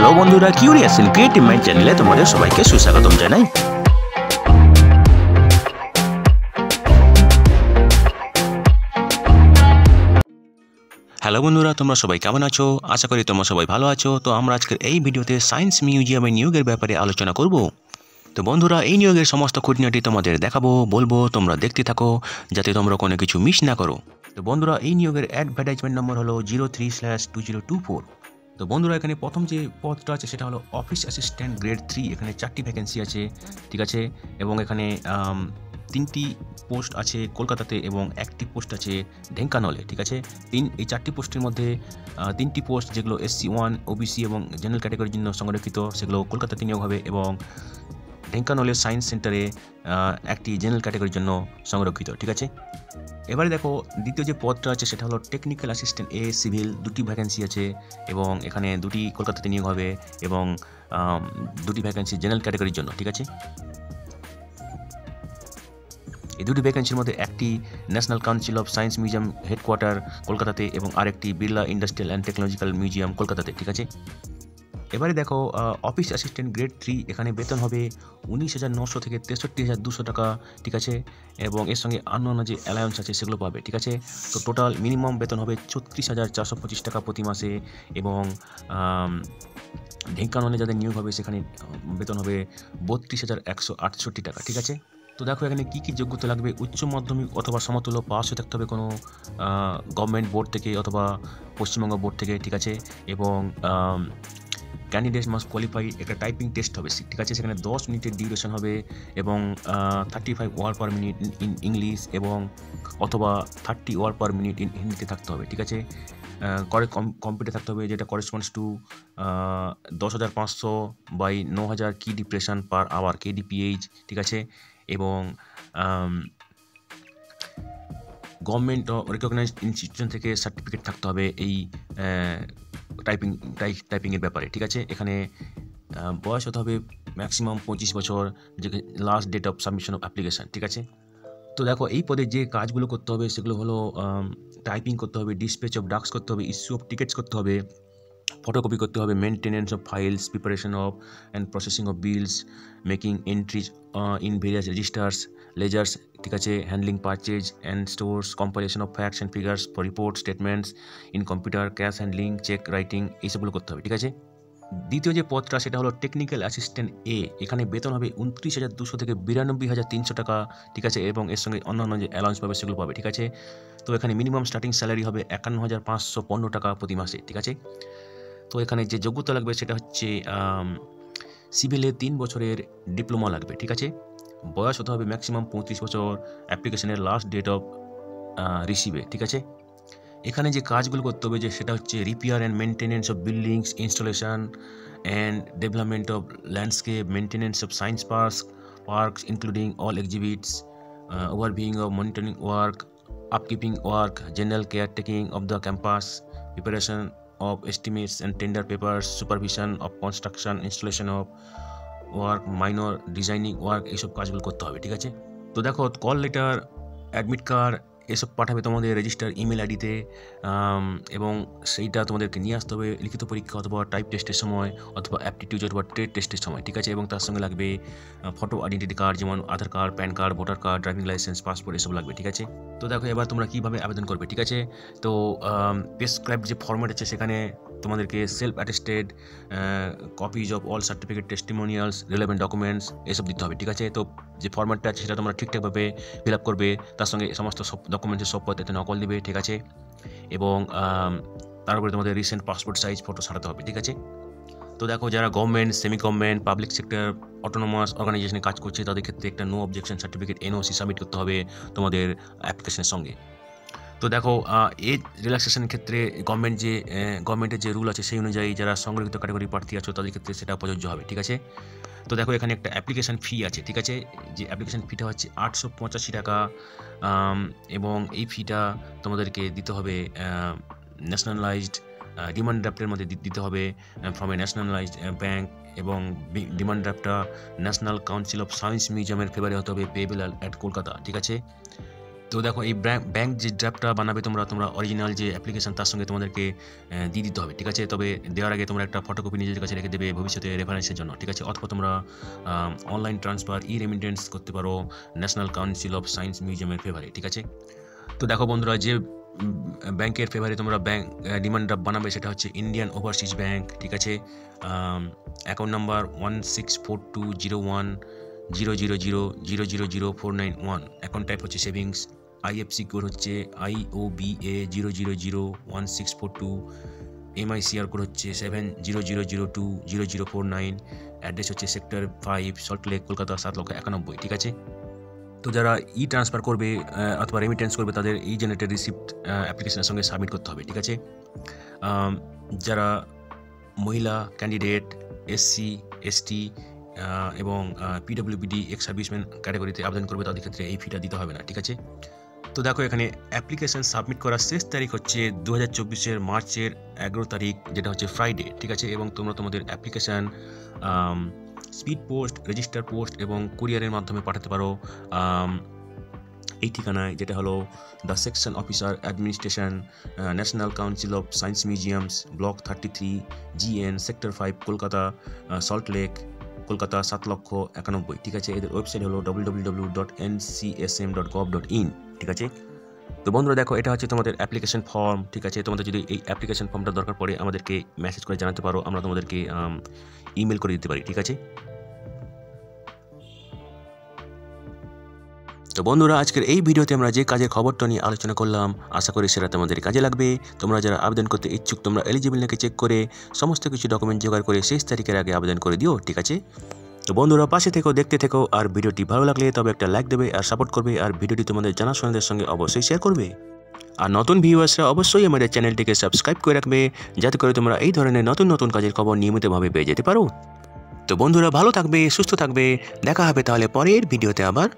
Hello বন্ধুরা, curious in creative mind চ্যানেলে তোমাদের সবাইকে সুস্বাগতম জানাই। হ্যালো বন্ধুরা, তোমরা সবাই কেমন আছো? আশা করি তোমরা সবাই ভালো আছো। তো আমরা আজকের এই ভিডিওতে সায়েন্স মিউজিয়ামের নিয়োগের ব্যাপারে আলোচনা করব। তো বন্ধুরা, এই নিয়োগের সমস্ত খুঁটিনাটি তোমাদের দেখাবো, বলবো, তোমরা দেখতে থাকো যাতে তোমরা কোনো কিছু মিস না করো। তো বন্ধুরা, এই নিয়োগের অ্যাডভার্টাইজমেন্ট নম্বর হলো 03/2024। তো বন্ধুরা, এখানে প্রথম যে পদটা আছে সেটা হলো অফিস অ্যাসিস্ট্যান্ট গ্রেড 3। এখানে 4টি ভ্যাকেন্সি আছে, ঠিক আছে। এবং এখানে 3টি পোস্ট আছে কলকাতাতে এবং 1টি পোস্ট আছে ঢেঙ্কানালে, ঠিক আছে। এই 4টি পোস্টের মধ্যে 3টি পোস্ট যেগুলো SC1, OBC এবং জেনারেল ক্যাটাগরির জন্য সংরক্ষিত, সেগুলো কলকাতাতে নিয়োগ হবে। এবং ঢেঙ্কানালের সায়েন্স সেন্টারে একটি জেনারেল ক্যাটাগরির জন্য সংরক্ষিত, ঠিক আছে। এবারে দেখো, দ্বিতীয় যে পদটা আছে সেটা হলো টেকনিক্যাল অ্যাসিস্ট্যান্ট A সিভিল। 2টি ভ্যাকেন্সি আছে এবং এখানে 2টি কলকাতাতে নিয়োগ হবে এবং 2টি ভ্যাকেন্সি জেনারেল ক্যাটাগরির জন্য, ঠিক আছে। এই 2টি ভ্যাকেন্সির মধ্যে একটি national Council of science museum headquarter কলকাতাতে এবং আরেকটি Birla industrial and technological museum কলকাতাতে, ঠিক আছে। এবারে দেখো, অফিস অ্যাসিস্ট্যান্ট গ্রেড 3, এখানে বেতন হবে 19,900 থেকে 63,200 টাকা, ঠিক আছে। এবং এর সঙ্গে অন্যান্য যে অ্যালায়েন্স আছে সেগুলো পাবে, ঠিক আছে। তো টোটাল মিনিমাম বেতন হবে 34,425 টাকা প্রতি মাসে। এবং ঢেঙ্কানালে যাদের নিয়োগ হবে সেখানে বেতন হবে 32,168 টাকা, ঠিক আছে। তো দেখো, এখানে কী কী যোগ্যতা লাগবে। উচ্চ মাধ্যমিক অথবা সমতুল্য পাস হয়ে থাকতে হবে কোনো গভর্নমেন্ট বোর্ড থেকে অথবা পশ্চিমবঙ্গ বোর্ড থেকে, ঠিক আছে। এবং ক্যান্ডিডেট মাস্ট কোয়ালিফাই। একটা টাইপিং টেস্ট হবে, ঠিক আছে। সেখানে 10 মিনিটের ডিউরেশন হবে এবং 35 word per minute in English এবং অথবা 30 ওয়ার্ড পার মিনিট ইন হিন্দিতে থাকতে হবে, ঠিক আছে। কম্পিউটার থাকতে হবে, যেটা করেসপন্ডস টু 10,500/9,000 কি ডিপ্রেশন পার আওয়ার KDPH, ঠিক আছে। এবং গভর্নমেন্ট রিকগনাইজড ইনস্টিটিউশন থেকে সার্টিফিকেট থাকতে হবে এই টাইপিংয়ের ব্যাপারে, ঠিক আছে। এখানে বয়স হতে হবে ম্যাক্সিমাম 25 বছর, যে last date of submission of application, ঠিক আছে। তো দেখো, এই পদে যে কাজগুলো করতে হবে সেগুলো হলো টাইপিং করতে হবে, ডিসপ্যাচ অফ ডাক্স করতে হবে, ইস্যু অফ টিকিটস করতে হবে, ফটোকপি করতে হবে, maintenance of files, preparation of and processing of bills, making entries in various registers, ledgers, ঠিক আছে, handling purchase and stores, compilation of facts and figures for report statements in computer, cash handling, cheque writing, এইসবগুলো করতে হবে, ঠিক আছে। দ্বিতীয় যে পদটা সেটা হলো টেকনিক্যাল অ্যাসিস্ট্যান্ট A। এখানে বেতন হবে 29,200 থেকে 92,300 টাকা, ঠিক আছে। এবং এর সঙ্গে অন্যান্য যে অ্যালাউন্স পাবে সেগুলো পাবে, ঠিক আছে। তো এখানে মিনিমাম স্টার্টিং স্যালারি হবে 51,515 টাকা প্রতি মাসে, ঠিক আছে। তো এখানে যে যোগ্যতা লাগবে সেটা হচ্ছে সিভিলে 3 বছরের ডিপ্লোমা লাগবে, ঠিক আছে। বয়স হতে হবে ম্যাক্সিমাম 35 বছর, অ্যাপ্লিকেশনের লাস্ট ডেট অফ রিসিভে, ঠিক আছে। এখানে যে কাজগুলো করতে হবে যে সেটা হচ্ছে repair and maintenance of buildings, installation and development of landscape, maintenance of science parks including all exhibits, overviewing of monitoring work, upkeeping work, general caretaking of the campus, preparation of estimates and tender papers, supervision of construction, installation of work, minor designing work, এইসব কাজগুলো করতে হবে, ঠিক আছে। তো দেখো, call letter, admit card এসব পাঠাবে তোমাদের রেজিস্টার ইমেল আইডিতে এবং সেইটা তোমাদেরকে নিয়ে আসতে হবে লিখিত পরীক্ষা অথবা টাইপ টেস্টের সময় অথবা অ্যাপটিটিউড অথবা ট্রেড টেস্টের সময়, ঠিক আছে। এবং তার সঙ্গে লাগবে ফটো আইডেন্টিটি কার্ড, যেমন Aadhaar card, PAN card, voter card, driving licence, passport, এসব লাগবে, ঠিক আছে। তো দেখো, এবার তোমরা কীভাবে আবেদন করবে, ঠিক আছে। তো প্রেসক্রাইবড যে ফরম্যাট আছে সেখানে তোমাদেরকে self attested copies of all certificate, testimonials, relevant documents এসব দিতে হবে, ঠিক আছে। তো যে ফরম্যাটটা আছে সেটা তোমরা ঠিকঠাকভাবে ফিল আপ করবে, তার সঙ্গে সমস্ত সব ডকুমেন্টসের সব পদ্ধতিতে নকল দিবে, ঠিক আছে। এবং তারপরে তোমাদের রিসেন্ট পাসপোর্ট সাইজ ফটো সারাতে হবে, ঠিক আছে। তো দেখো, যারা government, semi government, public sector, autonomous অর্গানাইজেশনে কাজ করছে তাদের ক্ষেত্রে একটা no objection certificate NOC submit করতে হবে তোমাদের অ্যাপ্লিকেশনের সঙ্গে। তো দেখো, এজ রিল্যাক্সেশনের ক্ষেত্রে গভর্নমেন্টের যে রুল আছে সেই অনুযায়ী যারা সংরক্ষিত ক্যাটাগরি প্রার্থী আছে তাদের ক্ষেত্রে সেটা প্রযোজ্য হবে, ঠিক আছে। তো দেখো, এখানে একটা অ্যাপ্লিকেশান ফি আছে, ঠিক আছে। যে অ্যাপ্লিকেশান ফিটা হচ্ছে 885 টাকা এবং এই ফিটা তোমাদেরকে দিতে হবে ন্যাশনালাইজড ডিমান্ড ড্রাফটের মধ্যে দিতে হবে ফ্রম এ ন্যাশনালাইজড ব্যাঙ্ক। এবং ডিমান্ড ড্রাফটটা ন্যাশনাল কাউন্সিল অফ সায়েন্স মিউজিয়ামের ফেভারে হতে হবে, পেয়েবল অ্যাট কলকাতা, ঠিক আছে। তো দেখো এই ব্যাংক যে ড্রাফটটা বানাবে তোমরা অরিজিনাল যে অ্যাপ্লিকেশন তার সঙ্গে তোমাদেরকে দিয়ে দিতে হবে, ঠিক আছে। তবে দেওয়ার আগে তোমরা একটা ফটোকপি নিজের কাছে রেখে দেবে ভবিষ্যতে রেফারেন্সের জন্য, ঠিক আছে। অথবা তোমরা অনলাইন ট্রান্সফার রেমিটেন্স করতে পারো ন্যাশনাল কাউন্সিল অফ সায়েন্স মিউজিয়ামের ফেভারে, ঠিক আছে। তো দেখো বন্ধুরা, যে ব্যাংকের ফেভারে তোমরা ব্যাংক ডিমান্ড ড্রাফট বানাবে সেটা হচ্ছে ইন্ডিয়ান ওভারসিজ ব্যাংক, ঠিক আছে। অ্যাকাউন্ট নাম্বার 1642010000000491, অ্যাকাউন্ট টাইপ হচ্ছে সেভিংস, IFC কোড হচ্ছে IOBA 0001642, MICR কোড হচ্ছে 7000200049, অ্যাড্রেস হচ্ছে সেক্টর 5 সল্টলেক কলকাতা 7,91,000, ঠিক আছে। তো যারা ট্রান্সফার করবে অথবা রেমিটেন্স করবে তাদের জেনারেটেড রিসিপ্ট অ্যাপ্লিকেশনের সঙ্গে সাবমিট করতে হবে, ঠিক আছে। যারা মহিলা ক্যান্ডিডেট, SC ST এবং PWBD এক্স সার্ভিসম্যান ক্যাটাগরিতে আবেদন করবে তাদের ক্ষেত্রে এই ফিটা দিতে হবে না, ঠিক আছে। তো দেখো এখানে অ্যাপ্লিকেশন সাবমিট করার শেষ তারিখ হচ্ছে 2024 মার্চের 11 তারিখ, যেটা হচ্ছে ফ্রাইডে, ঠিক আছে। এবং তোমরা তোমাদের application speed post, register post এবং কুরিয়ারের মাধ্যমে পাঠাতে পারো এই ঠিকানায়, যেটা হলো the section officer administration, national Council of science museums, block 33 GN sector 5 Kolkata Salt Lake Kolkata 7,91,000, ঠিক আছে। এদের ওয়েবসাইট হলো www.ncsm.gov.in, ঠিক আছে। তো বন্ধুরা দেখো, এটা হচ্ছে তোমাদের অ্যাপ্লিকেশন ফর্ম, ঠিক আছে। তোমাদের যদি এই অ্যাপ্লিকেশন ফর্মটা দরকার পড়ে আমাদেরকে মেসেজ করে জানাতে পারো, আমরা তোমাদেরকে ইমেল করে দিতে পারি, ঠিক আছে। তো বন্ধুরা, আজকের এই ভিডিওতে আমরা যে কাজের খবরটা নিয়ে আলোচনা করলাম, আশা করি সেটা তোমাদের কাজে লাগবে। তোমরা যারা আবেদন করতে ইচ্ছুক তোমরা এলিজিবল নাকি চেক করে সমস্ত কিছু ডকুমেন্ট জোগাড় করে শেষ তারিখের আগে আবেদন করে দিও, ঠিক আছে। তো বন্ধুরা, পাশে থেকো, দেখতে থেকো, আর ভিডিওটি ভালো লাগলে তবে একটা লাইক দেবে আর সাপোর্ট করবে, আর ভিডিওটি তোমাদের জানাশোনাদের সঙ্গে অবশ্যই শেয়ার করবে। আর নতুন ভিউয়ার্সরা অবশ্যই আমাদের চ্যানেলটিকে সাবস্ক্রাইব করে রাখবে, যাতে করে তোমরা এই ধরনের নতুন নতুন কাজের খবর নিয়মিতভাবে পেয়ে যেতে পারো। তো বন্ধুরা, ভালো থাকবে, সুস্থ থাকবে, দেখা হবে তাহলে পরের ভিডিওতে আবার।